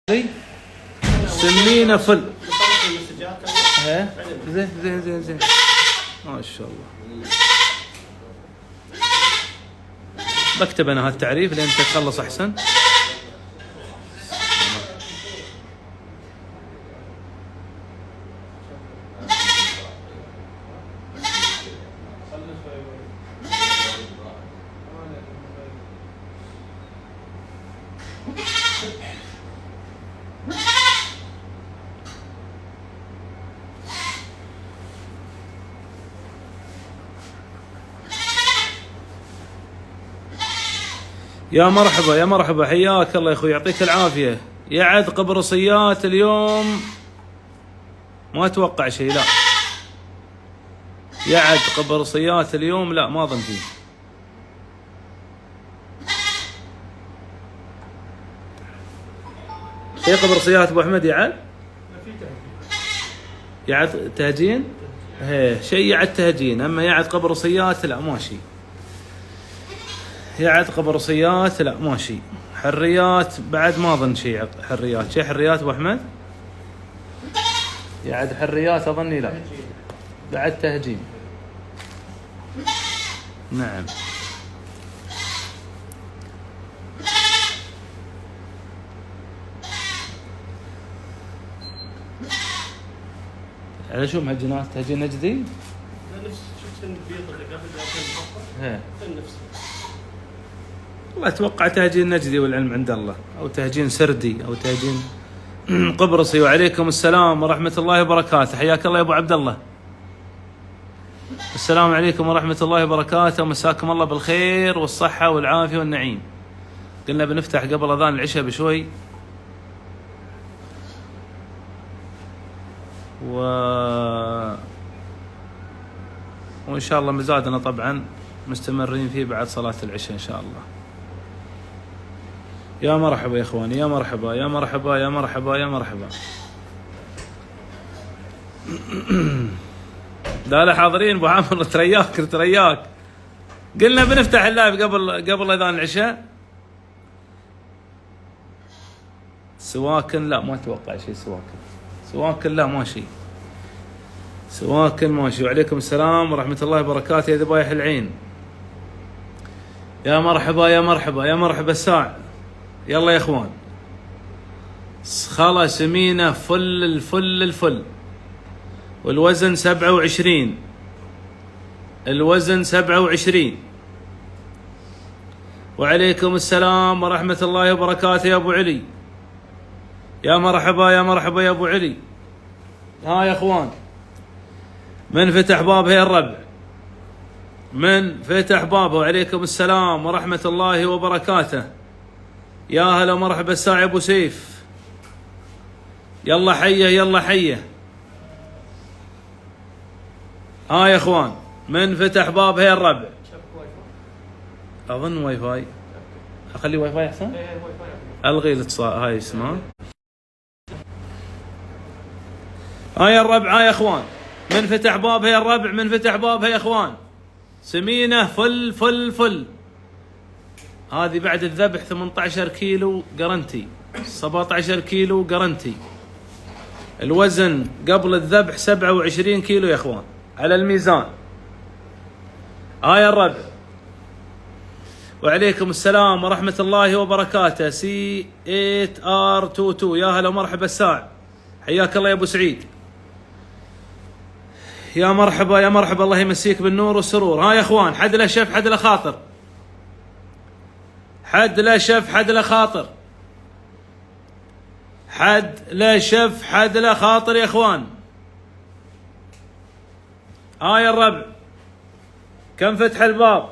سمينا فل. زين زين زين زين ما شاء الله. بكتب انا هالتعريف لين تخلص احسن. يا مرحبا يا مرحبا، حياك الله يا اخوي، يعطيك العافيه. يعد قبرصيات اليوم ما اتوقع شيء، لا. يعد قبرصيات اليوم لا، ما اظن فيه. شيء قبرصيات ابو احمد يعد؟ يعد تهجين؟ ايه شيء يعد تهجين، اما يعد قبرصيات لا ماشي. يعد قبرصيات لا ماشي. حريات بعد ما اظن شيء. حريات شيء حريات ابو احمد؟ يعد حريات اظني لا. بعد تهجين. نعم. على شو مهجنات؟ تهجين نجدي؟ لا نفس شفت البيض اللي قبل ايه نفس. والله اتوقع تهجين نجدي والعلم عند الله، او تهجين سردي، او تهجين قبرصي. وعليكم السلام ورحمة الله وبركاته، حياك الله يا ابو عبد الله. السلام عليكم ورحمة الله وبركاته، ومساكم الله بالخير والصحة والعافية والنعيم. قلنا بنفتح قبل اذان العشاء بشوي، وان شاء الله مزادنا طبعا مستمرين فيه بعد صلاة العشاء ان شاء الله. يا مرحبا يا اخواني، يا مرحبا يا مرحبا يا مرحبا يا مرحبا. لا حاضرين ابو عامر، ترياك. قلنا بنفتح اللايف قبل اذان العشاء. سواكن لا ما اتوقع شيء. سواكن لا ماشي. سواكن ماشي. وعليكم السلام ورحمة الله وبركاته يا ذبايح العين. يا مرحبا يا مرحبا يا مرحبا الساع. يلا يا اخوان، خلا سمينة فل الفل. والوزن 27. الوزن 27. وعليكم السلام ورحمة الله وبركاته يا ابو علي. يا مرحبا يا مرحبا يا ابو علي. ها يا اخوان، من فتح باب هي الربع، من فتح بابه. وعليكم السلام ورحمة الله وبركاته. يا هلا مرحبا الساعي ابو سيف. يلا حيه يلا حيه. ها يا اخوان، من فتح باب هي الربع. اظن واي فاي. اخلي واي فاي احسن؟ الغي الاتصال هاي اسمها. ها يا الربع، ها يا اخوان، من فتح باب هي الربع، من فتح باب هي يا اخوان. سمينة فل. هذه بعد الذبح 18 كيلو جرنتي، 17 كيلو جرنتي. الوزن قبل الذبح 27 كيلو يا اخوان على الميزان. يا الربع. وعليكم السلام ورحمة الله وبركاته. C8R22. يا هلا مرحبا الساع، حياك الله يا ابو سعيد. يا مرحبا يا مرحبا، الله يمسيك بالنور والسرور. ها يا اخوان، حد لا شف حد لا خاطر، حد لا شف حد لا خاطر، حد لا شف حد لا خاطر يا اخوان. يا الربع، كم فتح الباب؟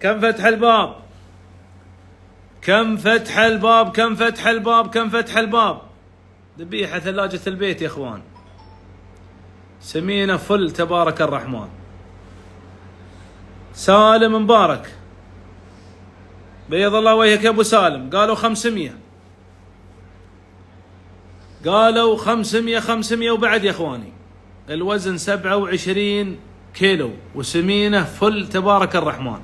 كم فتح الباب؟ كم فتح الباب؟ كم فتح الباب؟ كم فتح الباب؟ ذبيحة ثلاجة البيت يا اخوان. سمينة فل تبارك الرحمن. سالم مبارك، بيض الله وجهك يا ابو سالم. قالوا 500، قالوا 500 وبعد يا اخواني. الوزن 27 كيلو وسمينة فل تبارك الرحمن.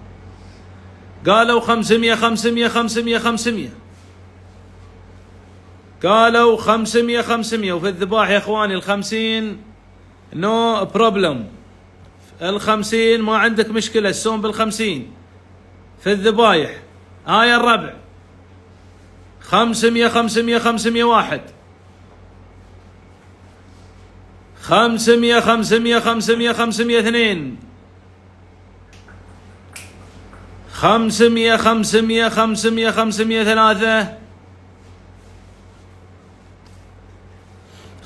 قالوا 500. قالوا 500 وفي الذباح يا اخواني ال50 نو بروبلم. ال50 ما عندك مشكلة السوم ب50 في الذبايح. هاي الربع 500 واحد 500 اثنين 500 ثلاثة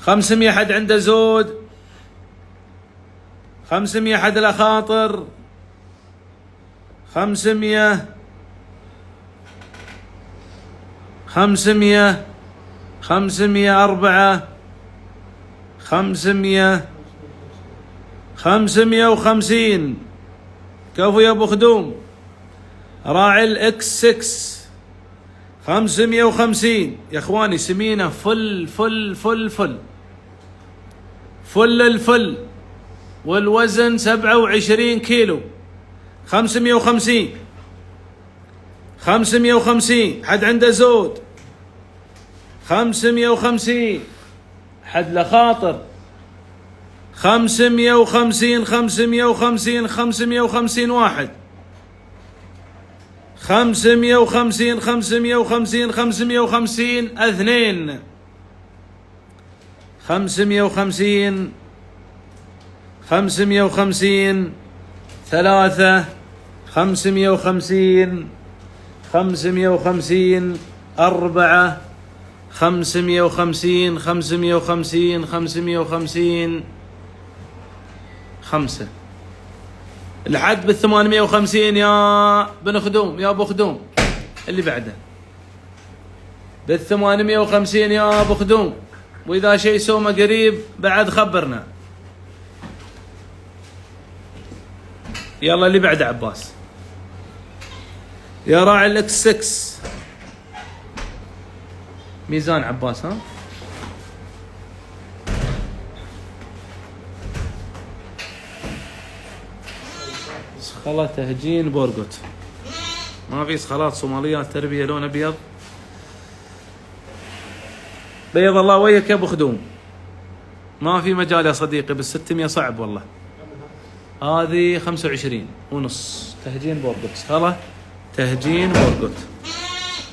500 حد عنده زود 500 حد الأخاطر 500 4 550 كفو يا ابو خدوم. راعي الاكس 6 550 يا اخواني. سمينه فل الفل والوزن 27 كيلو. 550 حد عنده زود 550 حد لخاطر 550 واحد 550 اثنين 550 ثلاثة 550 أربعة 550 500 لحد بال850 يا بن خدوم يا ابو خدوم. اللي بعده بال850 يا ابو خدوم. واذا شيء سومه قريب بعد خبرنا. يلا اللي بعده عباس يا راعي الاكس 6 ميزان عباس. ها صخلة تهجين بورقوت. ما في صخلات صوماليات تربية لون ابيض. بيض الله وجهك يا ابو خدوم. ما في مجال يا صديقي بال600 صعب والله. هذه 25 ونص تهجين بورقوت. صخلة تهجين بورقوت.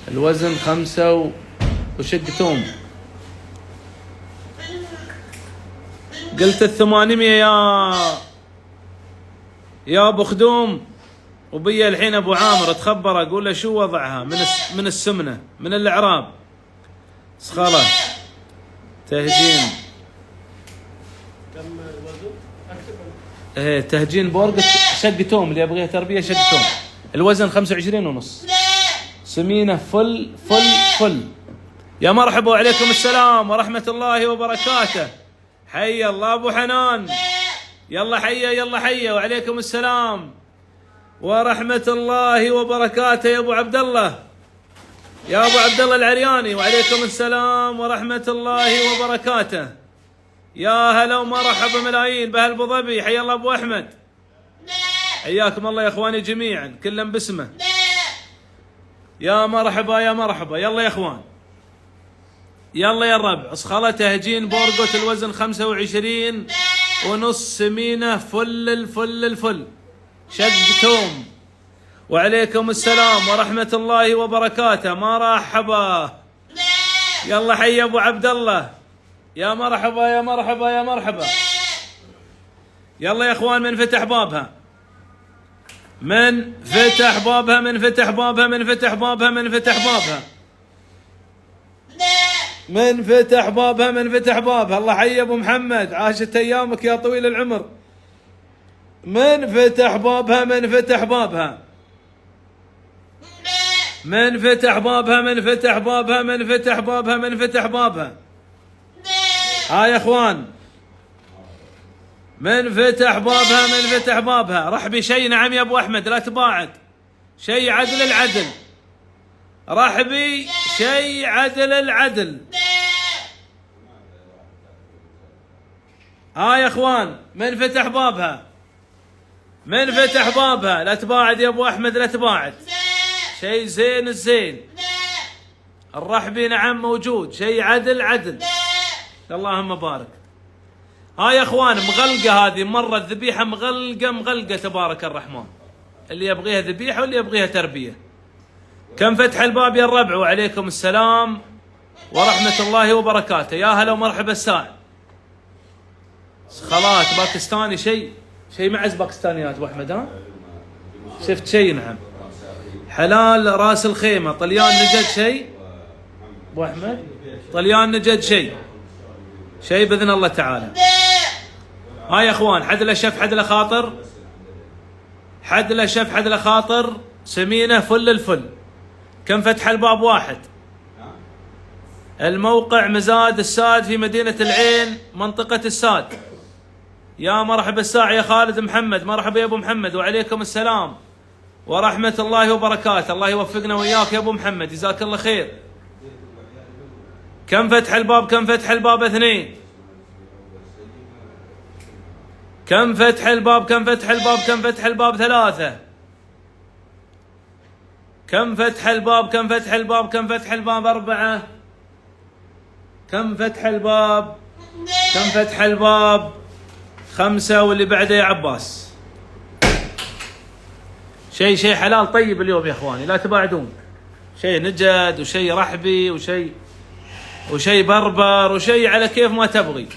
الوزن 5 وشق توم. قلت ال800 يا ابو خدوم. وبي الحين ابو عامر اتخبر اقول له شو وضعها من السمنه من الاعراب. صخله تهجين كم الوزن؟ ايه تهجين بورقة شق توم. اللي يبغيها تربيه شق توم. الوزن 25 ونص. سمينه فل. يا مرحبا وعليكم السلام ورحمة الله وبركاته. حي الله ابو حنان. يلا حيه وعليكم السلام ورحمة الله وبركاته يا ابو عبد الله. يا ابو عبد الله العرياني وعليكم السلام ورحمة الله وبركاته. يا هلا ومرحبا ملايين باهل ابو ظبي. حي الله ابو احمد. حياكم الله يا اخواني جميعا كلهم باسمه. يا مرحبا يلا يا اخوان. يلا يا الربع. صخلة تهجين بورقوت. الوزن 25 ونص. سمينه الفل شق توم. وعليكم السلام ورحمة الله وبركاته. مرحبا. يلا حي ابو عبد الله. يا مرحبا يلا يا اخوان. من فتح بابها الله حي ابو محمد. عاشت ايامك يا طويل العمر. من فتح بابها ها يا اخوان. من فتح بابها رحبي شيء. نعم يا ابو احمد لا تباعد. شيء عدل العدل. رحبي شيء عدل العدل. ها يا اخوان. من فتح بابها لا تباعد يا ابو احمد لا تباعد. شيء زين الزين. الرحبي نعم موجود. شيء عدل عدل. اللهم بارك. ها يا اخوان مغلقه هذه مره الذبيحه مغلقه تبارك الرحمن. اللي يبغيها ذبيحه واللي يبغيها تربيه. كم فتح الباب يا الربع. وعليكم السلام ورحمه الله وبركاته. يا هلا ومرحبا الساعة. خلاص باكستاني شيء معز باكستانيات ابو احمد. ها شفت شيء نعم. حلال راس الخيمه طليان نجد شيء ابو احمد. طليان نجد شيء باذن الله تعالى. ها يا اخوان حدله شف حدله خاطر. حدله شف حدله خاطر سمينه فل الفل. كم فتح الباب واحد. الموقع مزاد الساد في مدينة العين منطقة الساد. يا مرحبا الساعة يا خالد محمد. مرحبا يا ابو محمد. وعليكم السلام ورحمة الله وبركاته. الله يوفقنا وياك يا ابو محمد جزاك الله خير. كم فتح الباب. كم فتح الباب 2. كم فتح الباب. كم فتح الباب. كم فتح الباب 3. كم فتح الباب. كم فتح الباب. كم فتح الباب 4. كم فتح الباب. كم فتح الباب 5. واللي بعده يا عباس. شيء حلال طيب اليوم يا اخواني لا تباعدون. شيء نجد وشيء رحبي وشيء بربر وشيء على كيف ما تبغي.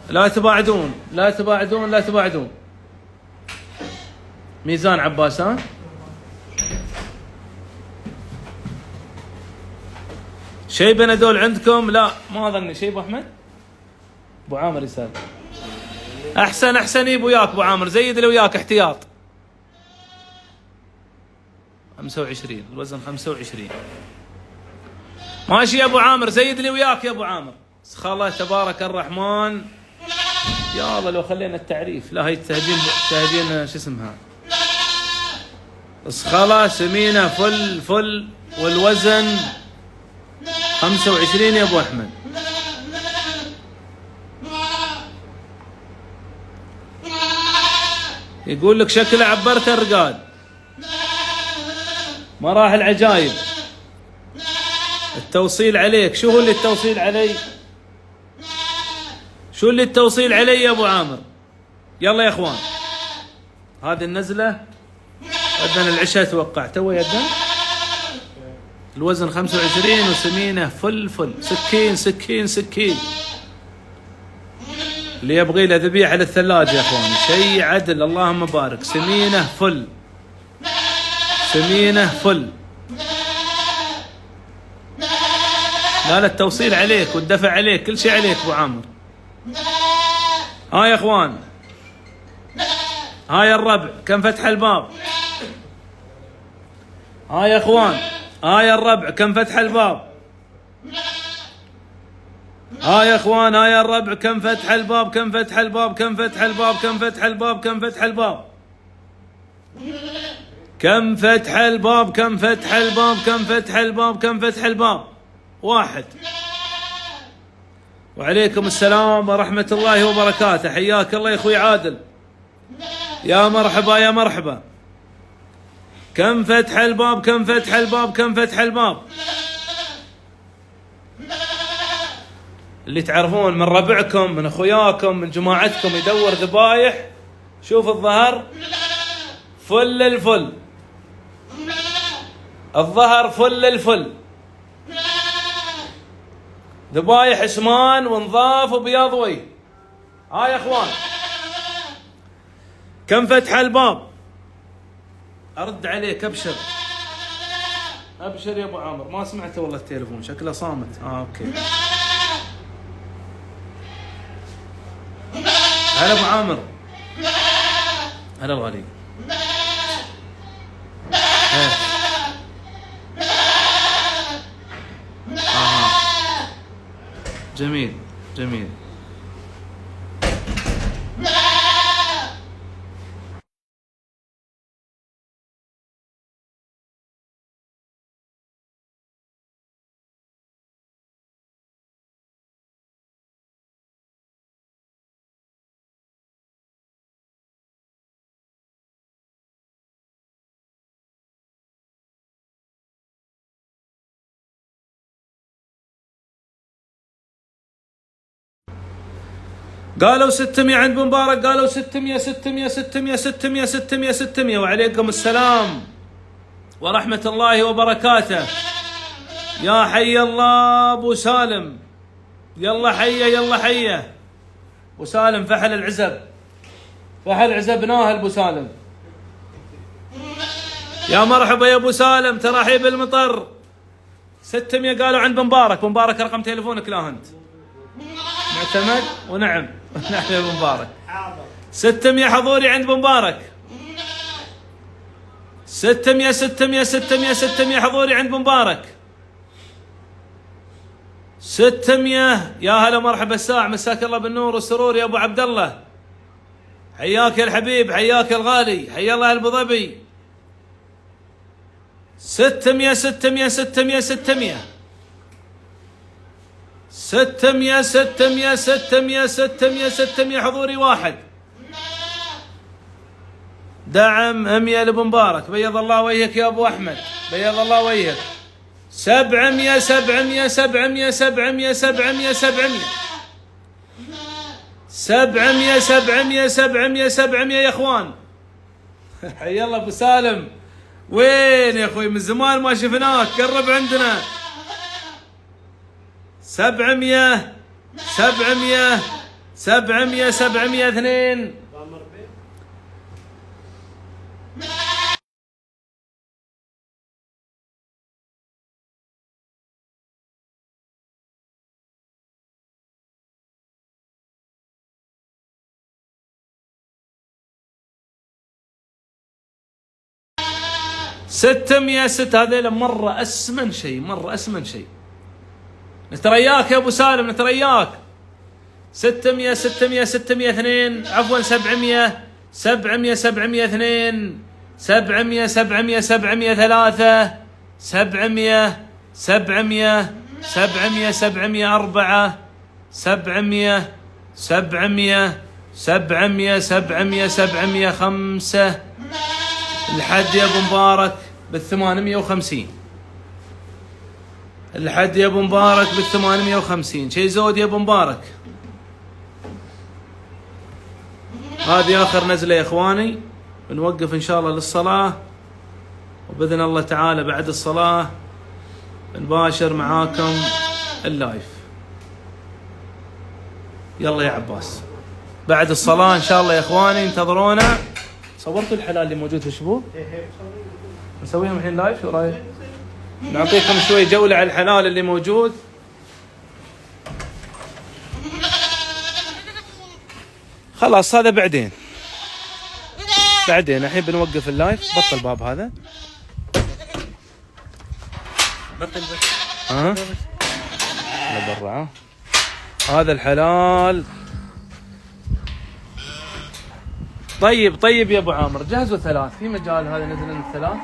لا تباعدون لا تباعدون لا تباعدون. ميزان عباس. ها شيء بنادول عندكم؟ لا ما اظني شيء ابو احمد. ابو عامر يسال. احسن يبو وياك ابو عامر. زيد اللي وياك احتياط. 25 الوزن 25. ماشي يا ابو عامر. زيد اللي وياك يا ابو عامر. خلاص تبارك الرحمن. يا الله لو خلينا التعريف. لا هي تهجين شو اسمها. اسخله سمينه فل والوزن 25 يا ابو احمد. يقول لك شكله عبرت الرقاد. مراحل عجايب. التوصيل عليك. شو هو اللي التوصيل علي؟ شو اللي التوصيل علي يا ابو عامر؟ يلا يا اخوان هذه النزله اذن العشاء اتوقع تو يدن. الوزن 25 وسمينه فل. سكين اللي يبغي له ذبيحه للثلاجه يا اخوان. شيء عدل اللهم بارك. سمينه فل. لا التوصيل عليك والدفع عليك كل شيء عليك ابو عامر. ها يا اخوان. ها يا الربع. كم فتح الباب. ها يا اخوان. ها يا الربع. كم فتح الباب. ها يا اخوان. ها يا الربع. كم فتح الباب. كم فتح الباب. كم فتح الباب. كم فتح الباب. كم فتح الباب. كم فتح الباب. كم فتح الباب. كم فتح الباب. كم فتح الباب 1. وعليكم السلام ورحمة الله وبركاته. حياك الله يا اخوي عادل. يا مرحبا يا مرحبا. كم فتح الباب. كم فتح الباب. كم فتح الباب. اللي تعرفون من ربعكم من اخوياكم من جماعتكم يدور ذبايح. شوف الظهر فل الفل. الظهر فل الفل. ذبايح اسمان ونظاف وبياض وجه. ها يا اخوان. كم فتح الباب. ارد عليك ابشر يا ابو عامر. ما سمعته والله التليفون شكله صامت. اوكي. هلا ابو عامر. هلا الغالي. جميل. قالوا 600 عند بن مبارك، قالوا 600 600 600 600 600 600. وعليكم السلام ورحمة الله وبركاته. يا حي الله ابو سالم، يلا حيه يلا حيه ابو سالم. فحل العزب، فحل عزبناه ابو سالم. يا مرحبا يا ابو سالم، ترحيب المطر. 600 قالوا عند بن مبارك. بن مبارك رقم تليفونك لا انت معتمد؟ ونعم نعم يا بن مبارك. 600 حضوري عند بن مبارك. 600 600 600 600 حضوري عند بن مبارك. 600. يا هلا مرحبا الساع، مساك الله بالنور والسرور يا ابو عبد الله. حياك يا الحبيب، حياك يا الغالي، حيا الله ابو ظبي. 600 600 600 600 600 600 600 600 600 حضوري واحد. دعم 100 لابو مبارك. بيض الله وجهك يا ابو احمد، بيض الله وجهك. 700 700 700 700 700 700 700 700 700 700 يا اخوان. حي الله ابو سالم، وين يا اخوي؟ من زمان ما شفناك، قرب عندنا. 700 700 700 700 2. ستمية ست. هذيلا مرة أسمن شيء، مرة أسمن شيء. نترياك يا أبو سالم، نترياك. 600 600 600 2. عفوا 700 700 700 2. 700 700 700 3. 700 700 700 700 4. 700 700 700 700 700 5. الحد يا ابو مبارك بال850. الحد يا ابو مبارك بال850. شي زود يا ابو مبارك. هذه اخر نزله يا اخواني، بنوقف ان شاء الله للصلاه، وباذن الله تعالى بعد الصلاه نباشر معاكم اللايف. يلا يا عباس بعد الصلاه ان شاء الله يا اخواني، انتظرونا. صورتوا الحلال اللي موجود في الشبوب؟ نسويهم الحين لايف، شو رايك؟ نعطيكم شوي جولة على الحلال اللي موجود. خلاص هذا بعدين، بعدين الحين بنوقف اللايف. بطل الباب هذا، بطل بس. ها؟ برا. هذا الحلال. طيب طيب يا ابو عامر، جهزوا 3 في مجال. هذا نزل 3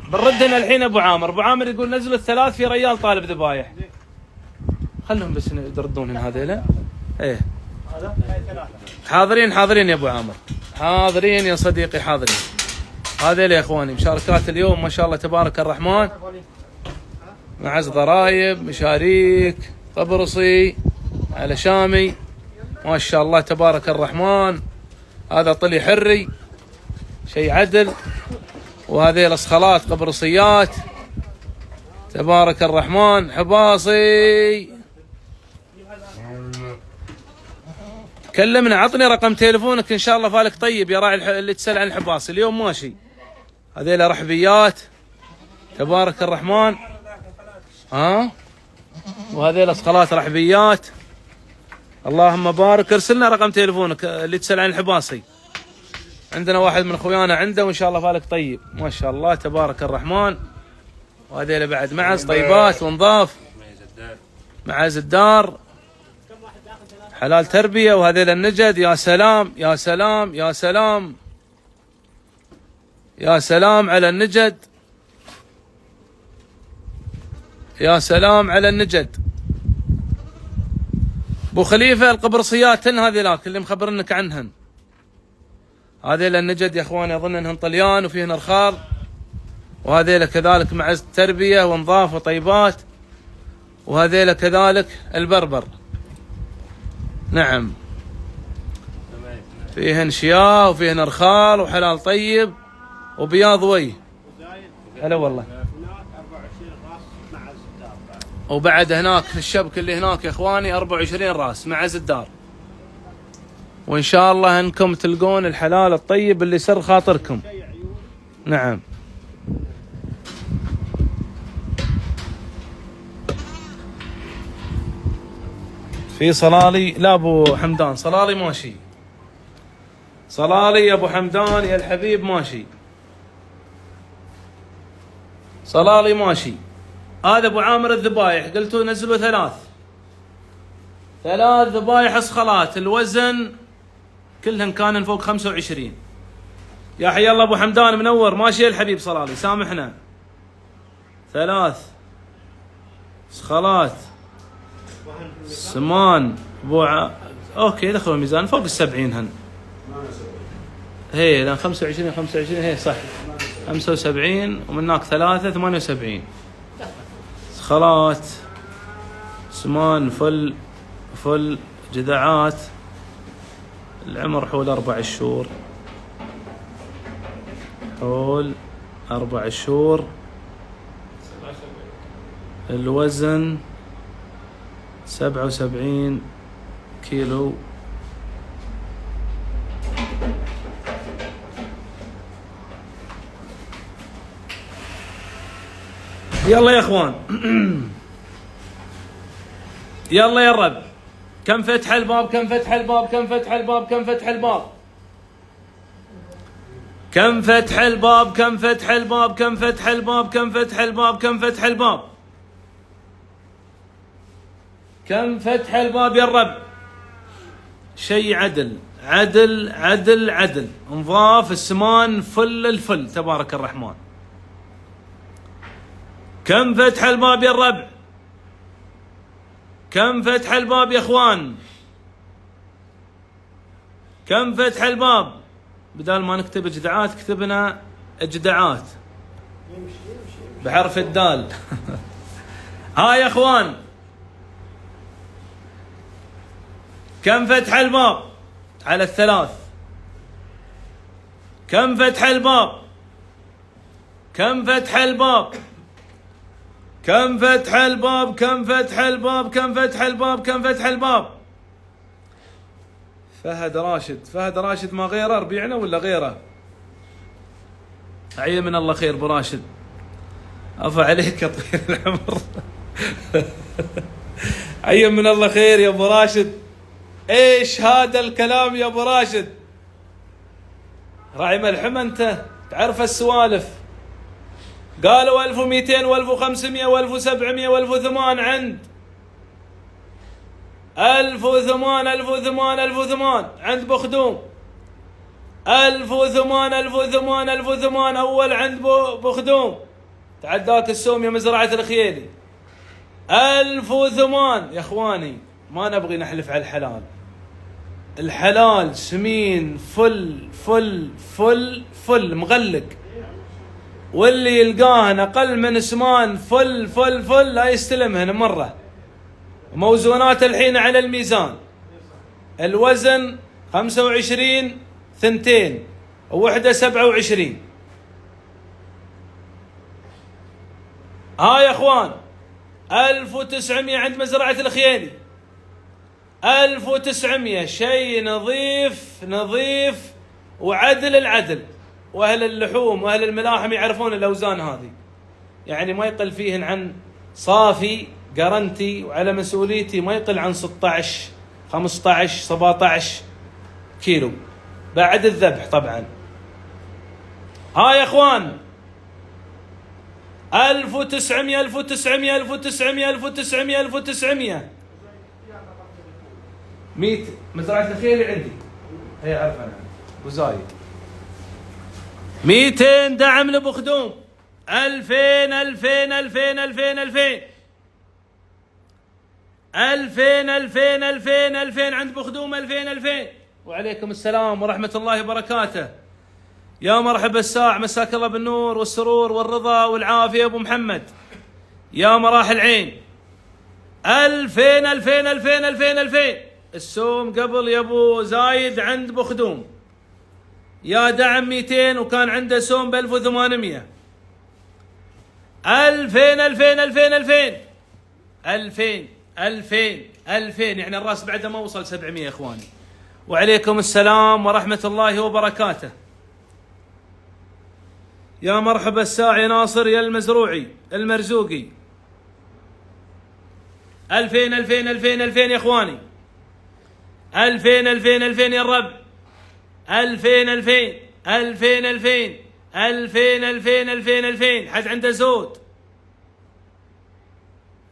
بنردنا الحين. ابو عامر، ابو عامر يقول نزلوا 3 في ريال طالب ذبايح. خلهم بس يردون هذيلا. ايه حاضرين حاضرين يا ابو عامر، حاضرين يا صديقي، حاضرين. هذيلا يا اخواني مشاركات اليوم ما شاء الله تبارك الرحمن. معز ضرايب، مشاريك، قبرصي، على شامي، ما شاء الله تبارك الرحمن. هذا طلي حري شيء عدل، وهذه الاسخلات قبرصيات تبارك الرحمن. حباصي كلمنا، عطني رقم تليفونك ان شاء الله فالك طيب يا راعي اللي تسأل عن الحباصي. اليوم ماشي. هذه رحبيات تبارك الرحمن. ها، وهذه الاسخلات رحبيات. اللهم بارك. ارسلنا رقم تليفونك اللي تسأل عن الحباصي. عندنا واحد من اخويانا عنده، وان شاء الله فالك طيب ما شاء الله تبارك الرحمن. وهذيلا بعد معز طيبات ونظاف. معز الدار حلال تربيه. وهذيلا النجد. يا سلام يا سلام يا سلام يا سلام على النجد، يا سلام على النجد. ابو خليفه القبرصيات هذه لاك اللي مخبرنك عنهن. هذيلا النجد يا اخواني، اظن انهن طليان وفيهن رخار. وهذيلا كذلك معز تربيه ونظاف وطيبات. وهذيلا كذلك البربر. نعم، فيهن شياه وفيهن رخال وحلال طيب وبياض وجه. هلا والله. هناك 24 راس مع الزدار بعد. وبعد هناك في الشبك اللي هناك يا اخواني 24 راس مع زدار. وان شاء الله انكم تلقون الحلال الطيب اللي سر خاطركم. نعم. في صلالي، لا ابو حمدان صلالي ماشي. صلالي يا ابو حمدان يا الحبيب ماشي. صلالي ماشي. هذا ابو عامر الذبايح قلتوا نزلوا ثلاث ذبايح اصخلات، الوزن كلهن كان فوق 25. يا حي الله ابو حمدان منور ماشي يا الحبيب صلالي، سامحنا. 3 اصخلات سمان اوكي دخلوا الميزان فوق ال70 هن. هي لان 25 هي صح 75 ومن هناك 3 78 خلات سمان فل جذعات. العمر حول 4 شهور، حول 4 شهور. الوزن 77 كيلو. يلا يا اخوان يلا يا الرب. كم فتح الباب، كم فتح الباب، كم فتح الباب، كم فتح الباب، كم فتح الباب، كم فتح الباب، كم فتح الباب، كم فتح الباب، كم فتح الباب، كم فتح الباب يا الرب. شيء عدل عدل عدل عدل. انضاف السمان فل الفل تبارك الرحمن. كم فتح الباب يا الرب، كم فتح الباب يا اخوان، كم فتح الباب. بدال ما نكتب اجدعات كتبنا اجدعات بحرف الدال. ها يا اخوان كم فتح الباب على الثلاث. كم فتح الباب، كم فتح الباب، كم فتح الباب، كم فتح الباب، كم فتح الباب، كم فتح الباب. فهد راشد ما غيره ربيعنا ولا غيره؟ عيا من الله خير ابو راشد، عفا عليك يا طويل العمر. عيا من الله خير يا ابو راشد. ايش هذا الكلام يا ابو راشد؟ راعي ملحمه انت تعرف السوالف. قالوا 1200 و1500 و1700 و1008 عند 1008 عند بخدوم. 1008 اول عند بخدوم. تعداك السوم يا مزرعة الخيالي. 1008 يا اخواني. ما نبغي نحلف على الحلال. الحلال سمين فل مغلق. واللي يلقاهن اقل من سمان فل لا يستلمهن مره. موزونات الحين على الميزان. الوزن 25 2 ووحده 27. ها يا اخوان 1900 عند مزرعة الخيالي. 1900 شيء نظيف وعدل العدل. واهل اللحوم واهل الملاحم يعرفون الاوزان هذه، يعني ما يقل فيهن عن صافي قرنتي وعلى مسؤوليتي ما يقل عن 16 15 17 كيلو بعد الذبح طبعا. ها يا اخوان 1900 100 مزرعة الخيل عندي هي عارفه انا وزايد 200 دعم لابو خدوم. 2000 عند بخدوم. 2000 وعليكم السلام ورحمة الله وبركاته. يا مرحبا الساع، مساك الله بالنور والسرور والرضا والعافية ابو محمد. يا مراحل عين 2000 السوم قبل يا ابو زايد عند بخدوم، يا دعم 200 وكان عنده سوم ب 1800. 2000 2000 2000 2000 2000 2000 2000 يعني الراس بعد ما وصل 700 يا اخواني. وعليكم السلام ورحمة الله وبركاته. يا مرحبا الساعي ناصر يا المزروعي المرزوقي. 2000 2000 2000 2000 يا اخواني. 2000 2000 2000 يا الربع. 2000 2000 2000 2000 2000 2000 2000 2000. حد عنده زود؟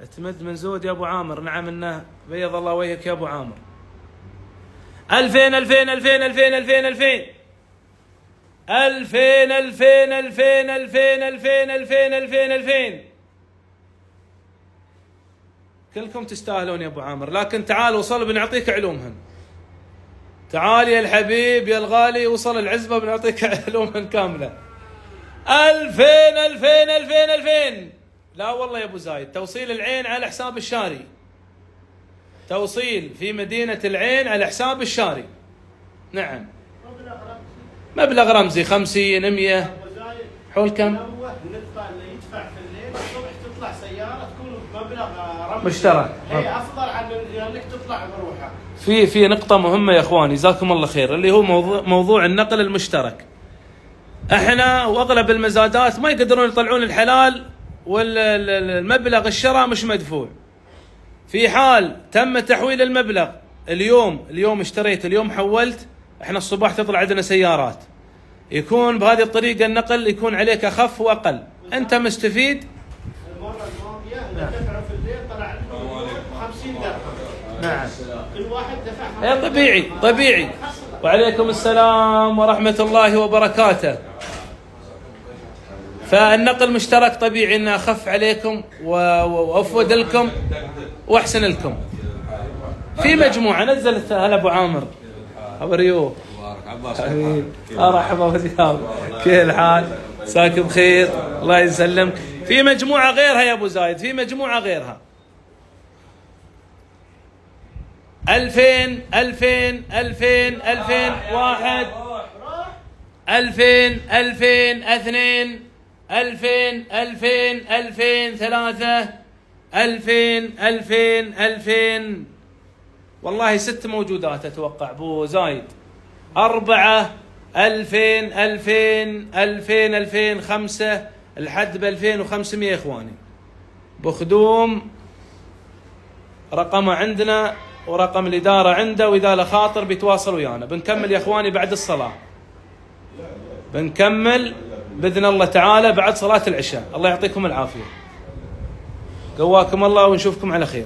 اتمد من زود يا ابو عامر. نعم انه بيض الله وجهك يا ابو عامر. 2000 2000 2000 2000 2000 2000 2000 2000 2000 2000 2000 2000 2000 2000. كلكم تستاهلون يا ابو عامر، لكن تعال وصل بنعطيك علومهن. تعال يا الحبيب يا الغالي، وصل العزبه بنعطيك علومهن كامله. 2000 2000 2000 2000. لا والله يا ابو زايد، توصيل العين على حساب الشاري. توصيل في مدينة العين على حساب الشاري. نعم. مبلغ رمزي 50 100 حول كم؟ النقطة اللي يدفع في الليل الصبح تطلع سيارة تكون بمبلغ رمزي مشترك. هي أفضل عن انك تطلع بروحك. في نقطة مهمة يا اخواني جزاكم الله خير، اللي هو موضوع النقل المشترك. احنا واغلب المزادات ما يقدرون يطلعون الحلال، والمبلغ الشراء مش مدفوع. في حال تم تحويل المبلغ اليوم اشتريت اليوم حولت، احنا الصباح تطلع عندنا سيارات، يكون بهذه الطريقة النقل يكون عليك اخف واقل، انت مستفيد. المرة الماضية اللي دفعوا في الليل طلع لهم 50 درهم. نعم. كل واحد دفع طبيعي. وعليكم السلام ورحمة الله وبركاته. فالنقل مشترك طبيعي انه اخف عليكم وافود لكم واحسن لكم. في مجموعه نزلت. هلا ابو عامر، هاو عباس مرحبا وسهلا، كيف الحال؟ مساك بخير الله يسلمك. في مجموعه غيرها يا ابو زايد، في مجموعه غيرها. 2000 2000 2000 2001 2000 2000 2 2000 2000 2000 3 2000 2000 2000. والله 6 موجودات اتوقع ابو زايد. 4 2000 2000 2000 2000 5 الحد ب 2500 يا اخواني. بخدوم رقمه عندنا ورقم الاداره عنده، واذا له خاطر بيتواصل ويانا. بنكمل يا اخواني بعد الصلاه، بنكمل باذن الله تعالى بعد صلاه العشاء. الله يعطيكم العافيه، قواكم الله ونشوفكم على خير.